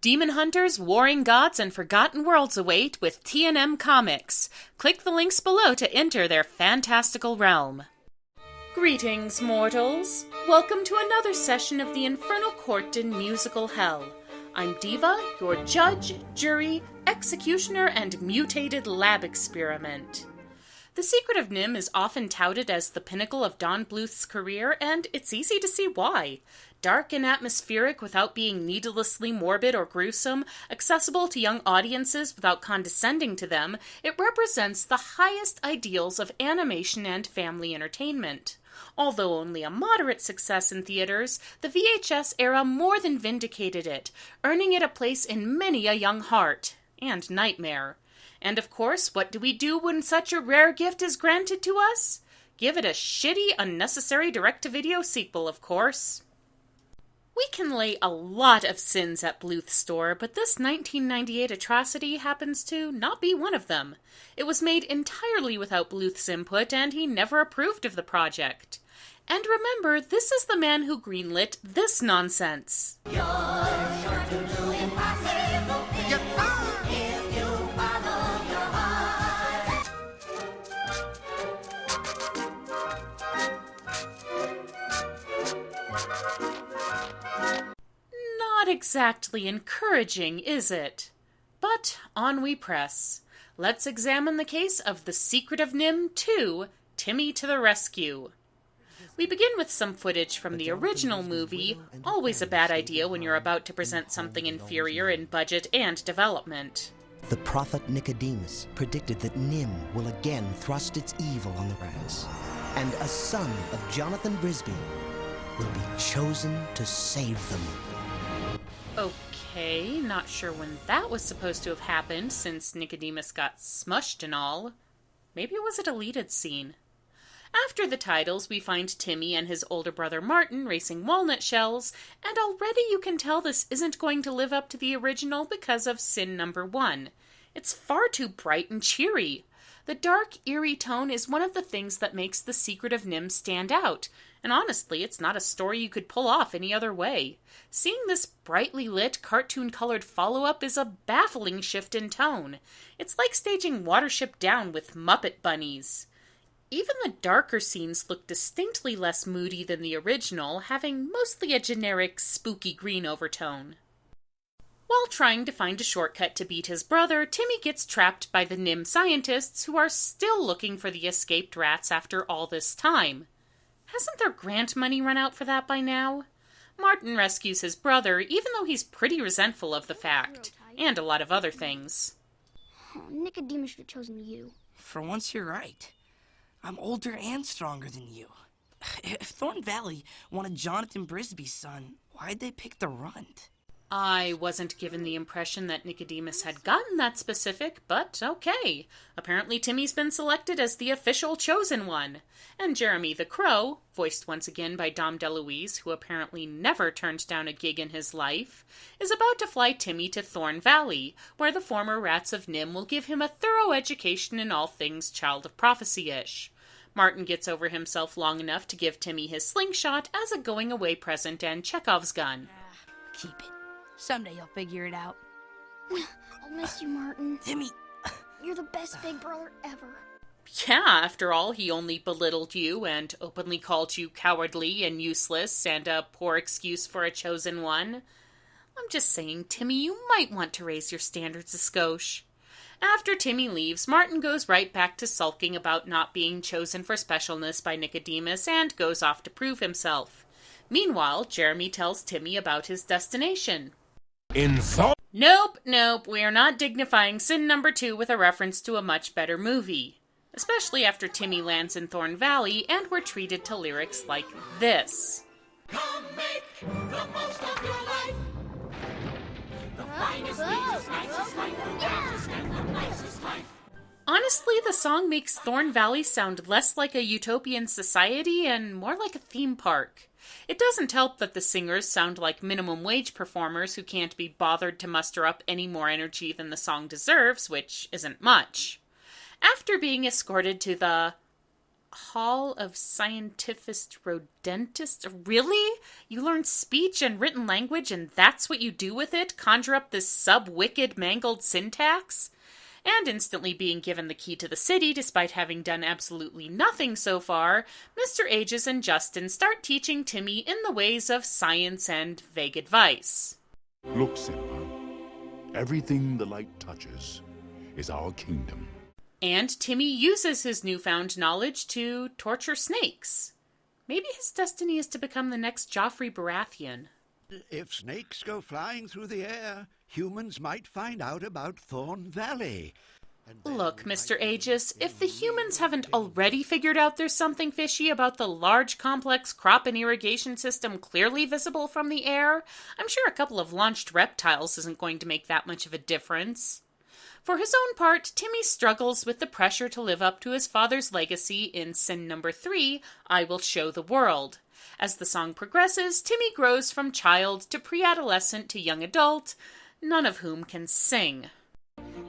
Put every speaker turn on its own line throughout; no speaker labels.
Demon hunters, warring gods, and forgotten worlds await with T&M Comics. Click the links below to enter their fantastical realm. Greetings, mortals. Welcome to another session of the Infernal Court in musical hell. I'm Diva, your judge, jury, executioner, and mutated lab experiment. The Secret of NIMH is often touted as the pinnacle of Don Bluth's career, and it's easy to see why. Dark and atmospheric without being needlessly morbid or gruesome, accessible to young audiences without condescending to them, it represents the highest ideals of animation and family entertainment. Although only a moderate success in theaters, the VHS era more than vindicated it, earning it a place in many a young heart and nightmare. And of course, what do we do when such a rare gift is granted to us? Give it a shitty, unnecessary direct-to-video sequel, of course. We can lay a lot of sins at Bluth's store, but this 1998 atrocity happens to not be one of them. It was made entirely without Bluth's input, and he never approved of the project. And remember, this is the man who greenlit this nonsense.
You're sure to do impossible things if you follow your heart.
Not exactly encouraging, is it? But on we press. Let's examine the case of The Secret of NIMH 2, Timmy to the Rescue. We begin with some footage from the original movie, always a bad idea when you're about to present something inferior in budget and development.
The prophet Nicodemus predicted that NIMH will again thrust its evil on the rise, and a son of Jonathan Brisby will be chosen to save them.
Okay, not sure when that was supposed to have happened, since Nicodemus got smushed and all. Maybe it was a deleted scene. After the titles, we find Timmy and his older brother Martin racing walnut shells, and already you can tell this isn't going to live up to the original because of sin number 1. It's far too bright and cheery. The dark, eerie tone is one of the things that makes The Secret of NIMH stand out, and honestly, it's not a story you could pull off any other way. Seeing this brightly lit, cartoon-colored follow-up is a baffling shift in tone. It's like staging Watership Down with Muppet bunnies. Even the darker scenes look distinctly less moody than the original, having mostly a generic, spooky green overtone. While trying to find a shortcut to beat his brother, Timmy gets trapped by the NIMH scientists who are still looking for the escaped rats after all this time. Hasn't their grant money run out for that by now? Martin rescues his brother, even though he's pretty resentful of the fact, and a lot of other things.
Oh, Nicodemus should have chosen you.
For once, you're right. I'm older and stronger than you. If Thorn Valley wanted Jonathan Brisby's son, why'd they pick the runt?
I wasn't given the impression that Nicodemus had gotten that specific, but okay. Apparently Timmy's been selected as the official chosen one. And Jeremy the Crow, voiced once again by Dom DeLuise, who apparently never turned down a gig in his life, is about to fly Timmy to Thorn Valley, where the former rats of NIMH will give him a thorough education in all things Child of Prophecy-ish. Martin gets over himself long enough to give Timmy his slingshot as a going-away present and Chekhov's gun.
Keep it. Someday you'll figure it out.
I'll miss you, Martin.
Timmy!
You're the best big brother ever.
Yeah, after all, he only belittled you and openly called you cowardly and useless and a poor excuse for a chosen one. I'm just saying, Timmy, you might want to raise your standards a skosh. After Timmy leaves, Martin goes right back to sulking about not being chosen for specialness by Nicodemus and goes off to prove himself. Meanwhile, Jeremy tells Timmy about his destination. Nope, we are not dignifying sin number 2 with a reference to a much better movie. Especially after Timmy lands in Thorn Valley and we're treated to lyrics like this.
Come make the most of your life. The finest needs, nicest life, the largest and the nicest life.
Honestly, the song makes Thorn Valley sound less like a utopian society and more like a theme park. It doesn't help that the singers sound like minimum wage performers who can't be bothered to muster up any more energy than the song deserves, which isn't much. After being escorted to the Hall of Scientific Rodentist? Really? You learn speech and written language and that's what you do with it? Conjure up this sub-wicked mangled syntax? And instantly being given the key to the city despite having done absolutely nothing so far, Mr. Aegis and Justin start teaching Timmy in the ways of science and vague advice.
Look, Simba. Everything the light touches is our kingdom.
And Timmy uses his newfound knowledge to torture snakes. Maybe his destiny is to become the next Joffrey Baratheon.
If snakes go flying through the air, humans might find out about Thorn Valley.
Look, Mr. Aegis, if the humans haven't already figured out there's something fishy about the large, complex crop and irrigation system clearly visible from the air, I'm sure a couple of launched reptiles isn't going to make that much of a difference. For his own part, Timmy struggles with the pressure to live up to his father's legacy in sin number 3, I Will Show the World. As the song progresses, Timmy grows from child to pre-adolescent to young adult, none of whom can sing.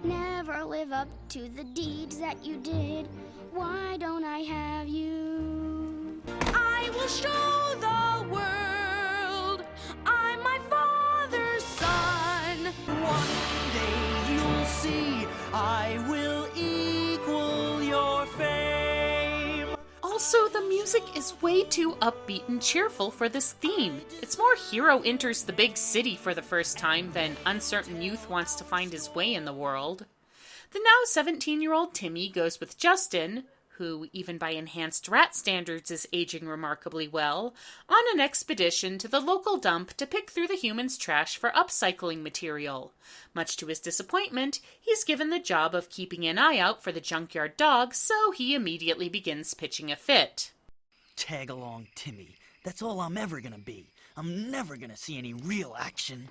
Never live up to the deeds that you did. Why don't I have you?
I will show the world I'm my father's son.
One day you'll see I will equal your fame.
Also, the music is way too upbeat and cheerful for this theme. It's more hero enters the big city for the first time than uncertain youth wants to find his way in the world. The now 17-year-old Timmy goes with Justin, who, even by enhanced rat standards, is aging remarkably well, on an expedition to the local dump to pick through the humans' trash for upcycling material. Much to his disappointment, he's given the job of keeping an eye out for the junkyard dog, so he immediately begins pitching a fit.
Tag along, Timmy. That's all I'm ever gonna be. I'm never gonna see any real action.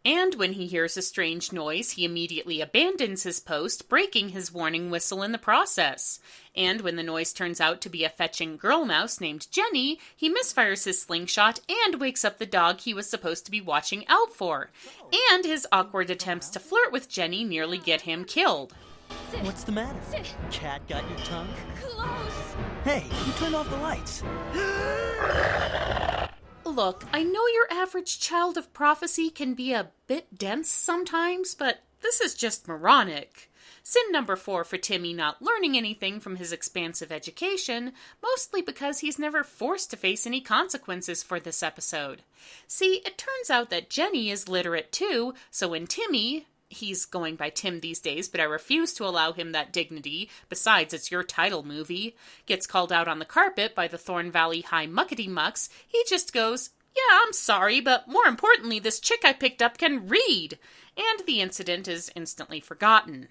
And when he hears a strange noise, he immediately abandons his post, breaking his warning whistle in the process. And when the noise turns out to be a fetching girl mouse named Jenny, he misfires his slingshot and wakes up the dog he was supposed to be watching out for. And his awkward attempts to flirt with Jenny nearly get him killed.
What's the matter?
Sit.
Cat got your tongue?
Close.
Hey, you turned off the lights.
Look, I know your average child of prophecy can be a bit dense sometimes, but this is just moronic. Sin number 4 for Timmy not learning anything from his expansive education, mostly because he's never forced to face any consequences for this episode. See, it turns out that Jenny is literate too, so when Timmy, he's going by Tim these days, but I refuse to allow him that dignity, besides it's your title movie, gets called out on the carpet by the Thorn Valley High Muckety Mucks, he just goes, "Yeah, I'm sorry, but more importantly, this chick I picked up can read," and the incident is instantly forgotten.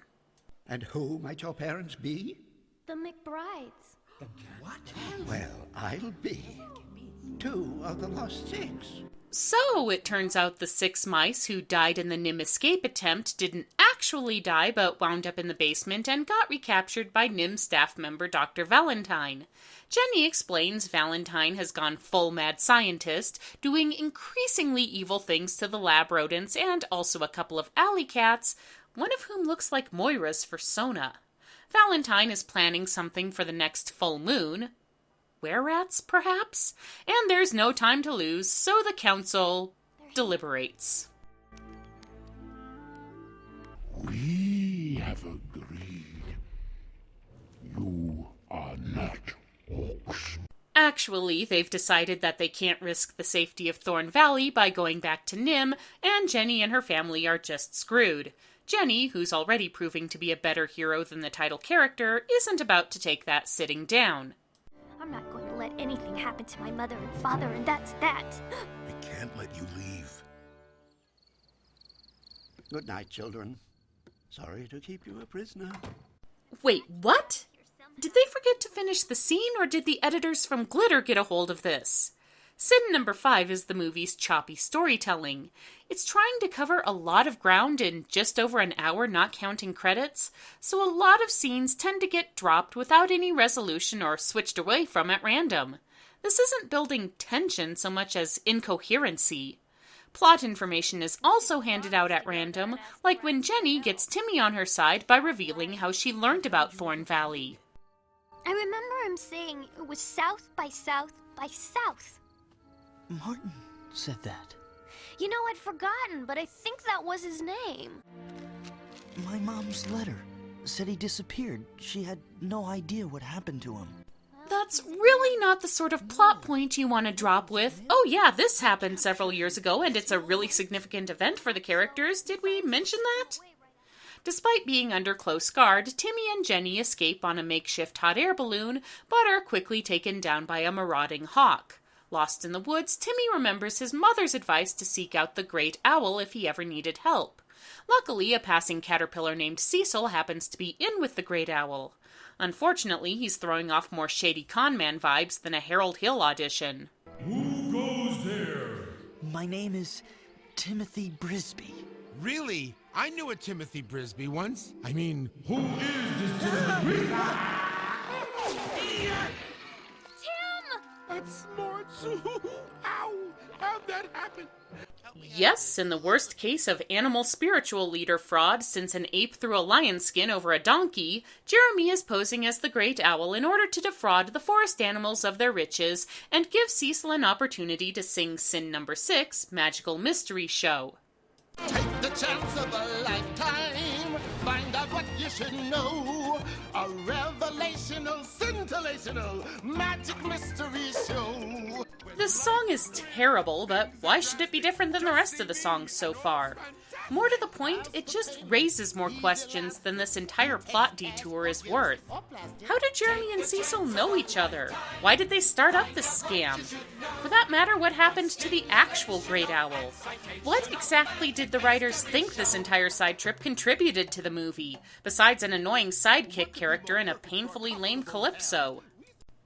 And who might your parents be?
The McBrides.
What? Well, I'll be 2 of the lost 6.
So, it turns out the 6 mice who died in the NIMH escape attempt didn't actually die, but wound up in the basement and got recaptured by NIMH staff member Dr. Valentine. Jenny explains Valentine has gone full mad scientist, doing increasingly evil things to the lab rodents and also a couple of alley cats, one of whom looks like Moira's for Sona. Valentine is planning something for the next full moon. Were-rats, perhaps? And there's no time to lose, so the council deliberates.
We have agreed. You are not orcs.
Actually, they've decided that they can't risk the safety of Thorn Valley by going back to NIMH, and Jenny and her family are just screwed. Jenny, who's already proving to be a better hero than the title character, isn't about to take that sitting down.
I'm not going to let anything happen to my mother and father, and that's that.
I can't let you leave.
Good night, children. Sorry to keep you a prisoner.
Wait, what? Did they forget to finish the scene, or did the editors from Glitter get a hold of this? Sin number 5 is the movie's choppy storytelling. It's trying to cover a lot of ground in just over an hour, not counting credits, so a lot of scenes tend to get dropped without any resolution or switched away from at random. This isn't building tension so much as incoherency. Plot information is also handed out at random, like when Jenny gets Timmy on her side by revealing how she learned about Thorn Valley.
I remember him saying it was south by south by south.
Martin said that.
You know, I'd forgotten, but I think that was his name.
My mom's letter said he disappeared. She had no idea what happened to him.
That's really not the sort of plot point you want to drop with, "Oh yeah, this happened several years ago and it's a really significant event for the characters. Did we mention that?" Despite being under close guard, Timmy and Jenny escape on a makeshift hot air balloon, but are quickly taken down by a marauding hawk. Lost in the woods, Timmy remembers his mother's advice to seek out the Great Owl if he ever needed help. Luckily, a passing caterpillar named Cecil happens to be in with the Great Owl. Unfortunately, he's throwing off more shady conman vibes than a Harold Hill audition.
Who goes there?
My name is Timothy Brisby.
Really? I knew a Timothy Brisby once. I mean, who is this Timothy Brisby? That's Smarts. Ow! How'd that happen?
Yes, in the worst case of animal spiritual leader fraud since an ape threw a lion skin over a donkey, Jeremy is posing as the Great Owl in order to defraud the forest animals of their riches and give Cecil an opportunity to sing Sin Number 6, Magical Mystery Show.
Take the chance of a lifetime. Find out what you should know. A revelational, scintillational, magic mystery show.
This song is terrible, but why should it be different than the rest of the songs so far? More to the point, it just raises more questions than this entire plot detour is worth. How did Jeremy and Cecil know each other? Why did they start up this scam? For that matter, what happened to the actual Great Owl? What exactly did the writers think this entire side trip contributed to the movie, besides an annoying sidekick character and a painfully lame calypso?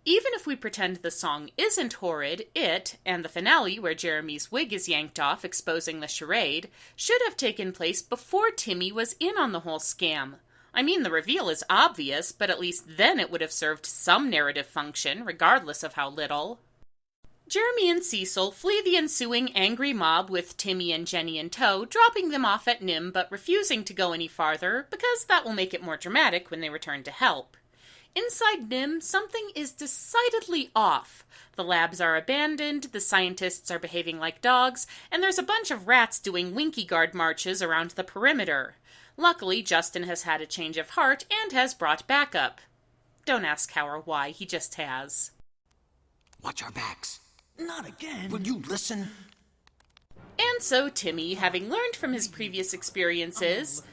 Even if we pretend the song isn't horrid, it, and the finale where Jeremy's wig is yanked off exposing the charade, should have taken place before Timmy was in on the whole scam. I mean, the reveal is obvious, but at least then it would have served some narrative function, regardless of how little. Jeremy and Cecil flee the ensuing angry mob with Timmy and Jenny in tow, dropping them off at NIMH but refusing to go any farther, because that will make it more dramatic when they return to help. Inside NIMH, something is decidedly off. The labs are abandoned, the scientists are behaving like dogs, and there's a bunch of rats doing Winky Guard marches around the perimeter. Luckily, Justin has had a change of heart and has brought backup. Don't ask how or why, he just has.
Watch our backs.
Not again.
Will you listen?
And so Timmy, having learned from his previous experiences,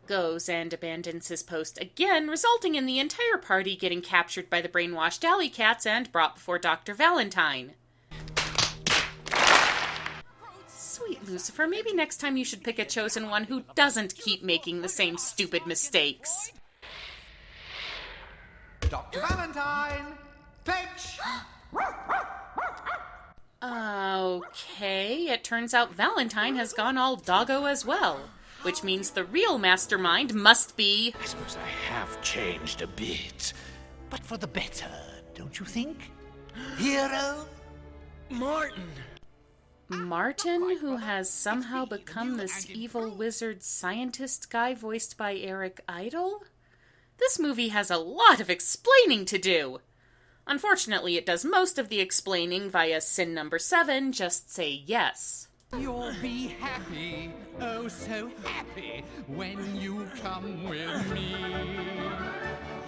goes and abandons his post again, resulting in the entire party getting captured by the brainwashed alley cats and brought before Dr. Valentine. Sweet Lucifer, maybe next time you should pick a chosen one who doesn't keep making the same stupid mistakes.
Dr. Valentine! Fetch!
Okay, it turns out Valentine has gone all doggo as well. Which means the real mastermind must be...
I suppose I have changed a bit, but for the better, don't you think? Hero?
Martin!
Martin, who has somehow become this evil wizard scientist guy voiced by Eric Idle? This movie has a lot of explaining to do. Unfortunately, it does most of the explaining via Sin Number 7, just say yes.
You'll be happy, oh so happy, when you come with me.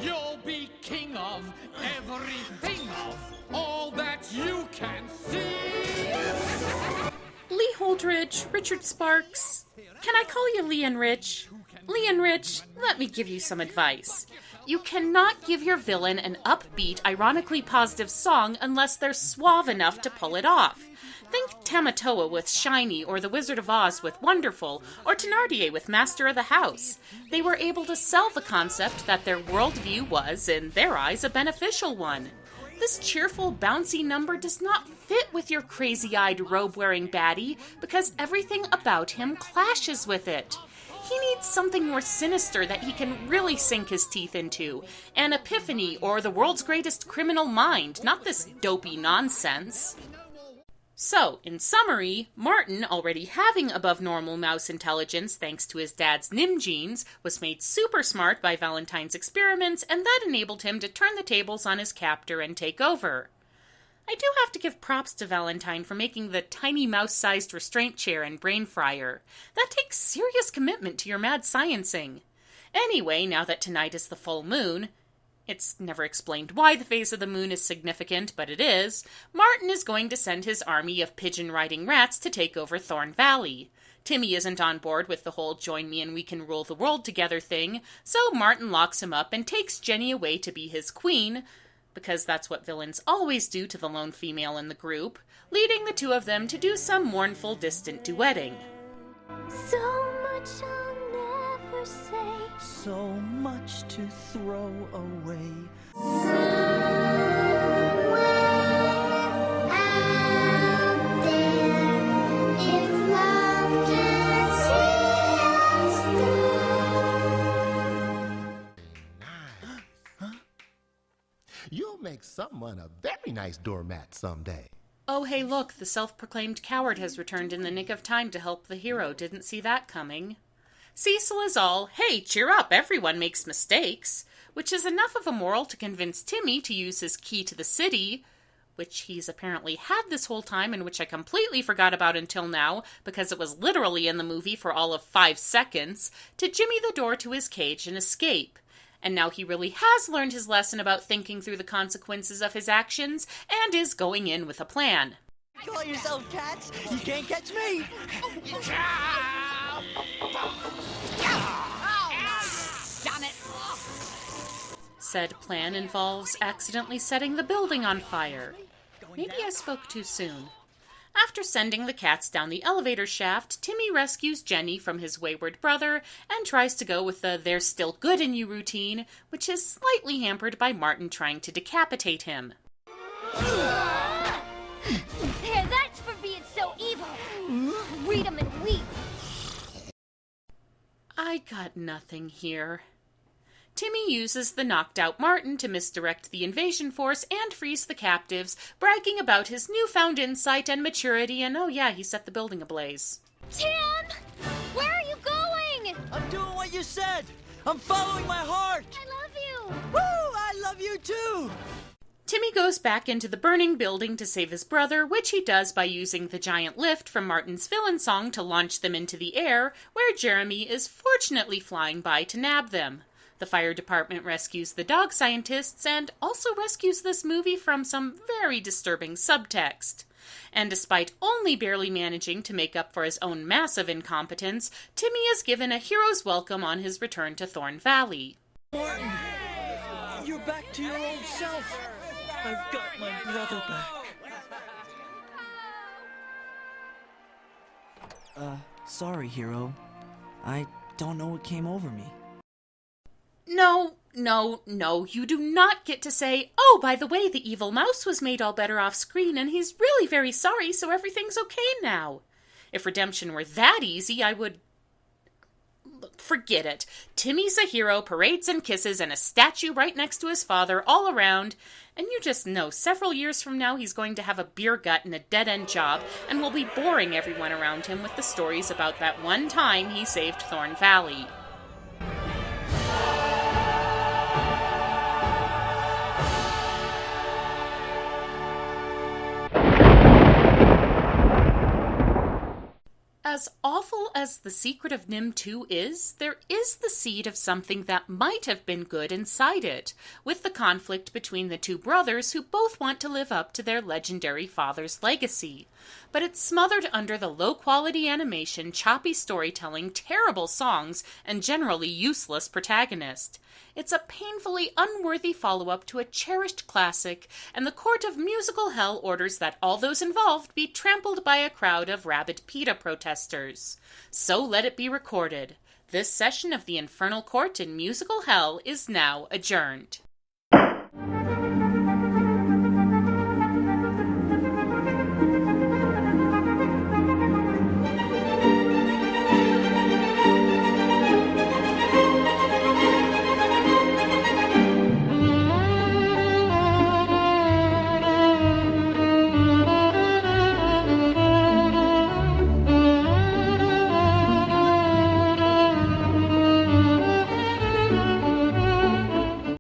You'll be king of everything of all that you can see.
Lee Holdridge, Richard Sparks. Can I call you Lee and Rich? Lee and Rich, let me give you some advice. You cannot give your villain an upbeat, ironically positive song unless they're suave enough to pull it off. Think Tamatoa with Shiny, or The Wizard of Oz with Wonderful, or Thénardier with Master of the House. They were able to sell the concept that their worldview was, in their eyes, a beneficial one. This cheerful, bouncy number does not fit with your crazy-eyed, robe-wearing baddie because everything about him clashes with it. He needs something more sinister that he can really sink his teeth into. An epiphany or the world's greatest criminal mind, not this dopey nonsense. So, in summary, Martin, already having above-normal mouse intelligence thanks to his dad's NIMH genes, was made super smart by Valentine's experiments, and that enabled him to turn the tables on his captor and take over. I do have to give props to Valentine for making the tiny mouse-sized restraint chair and brain fryer. That takes serious commitment to your mad sciencing. Anyway, now that tonight is the full moon, it's never explained why the phase of the moon is significant, but it is, Martin is going to send his army of pigeon-riding rats to take over Thorn Valley. Timmy isn't on board with the whole join me and we can rule the world together thing, so Martin locks him up and takes Jenny away to be his queen, because that's what villains always do to the lone female in the group, leading the two of them to do some mournful, distant duetting.
So much I'll never say.
So much to throw away.
You'll make someone a very nice doormat someday.
Oh, hey, look, the self-proclaimed coward has returned in the nick of time to help the hero. Didn't see that coming. Cecil is all, hey, cheer up, everyone makes mistakes, which is enough of a moral to convince Timmy to use his key to the city, which he's apparently had this whole time and which I completely forgot about until now because it was literally in the movie for all of 5 seconds, to jimmy the door to his cage and escape. And now he really has learned his lesson about thinking through the consequences of his actions and is going in with a plan.
Call yourself cats? You can't catch me!
Damn it!
Said plan involves accidentally setting the building on fire. Maybe I spoke too soon. After sending the cats down the elevator shaft, Timmy rescues Jenny from his wayward brother and tries to go with the "they're still good in you" routine, which is slightly hampered by Martin trying to decapitate him.
There, that's for being so evil. Read 'em and weep.
I got nothing here. Timmy uses the knocked-out Martin to misdirect the invasion force and freeze the captives, bragging about his newfound insight and maturity, and oh yeah, he set the building ablaze.
Tim! Where are you going?
I'm doing what you said! I'm following my heart!
I love you!
Woo! I love you too!
Timmy goes back into the burning building to save his brother, which he does by using the giant lift from Martin's villain song to launch them into the air, where Jeremy is fortunately flying by to nab them. The fire department rescues the dog scientists and also rescues this movie from some very disturbing subtext. And despite only barely managing to make up for his own massive incompetence, Timmy is given a hero's welcome on his return to Thorn Valley.
Martin! You're back to your old self! I've got my brother back. Sorry, hero. I don't know what came over me.
No, you do not get to say, oh, by the way, the evil mouse was made all better off screen and he's really very sorry, so everything's okay now. If redemption were that easy, I would... Forget it. Timmy's a hero, parades and kisses, and a statue right next to his father all around, and you just know several years from now he's going to have a beer gut and a dead-end job, and will be boring everyone around him with the stories about that one time he saved Thorn Valley. As awful as The Secret of NIMH 2 is, there is the seed of something that might have been good inside it, with the conflict between the two brothers who both want to live up to their legendary father's legacy. But it's smothered under the low-quality animation, choppy storytelling, terrible songs, and generally useless protagonist. It's a painfully unworthy follow-up to a cherished classic, and the court of musical hell orders that all those involved be trampled by a crowd of rabid PETA protesters. So let it be recorded. This session of the Infernal Court in musical hell is now adjourned.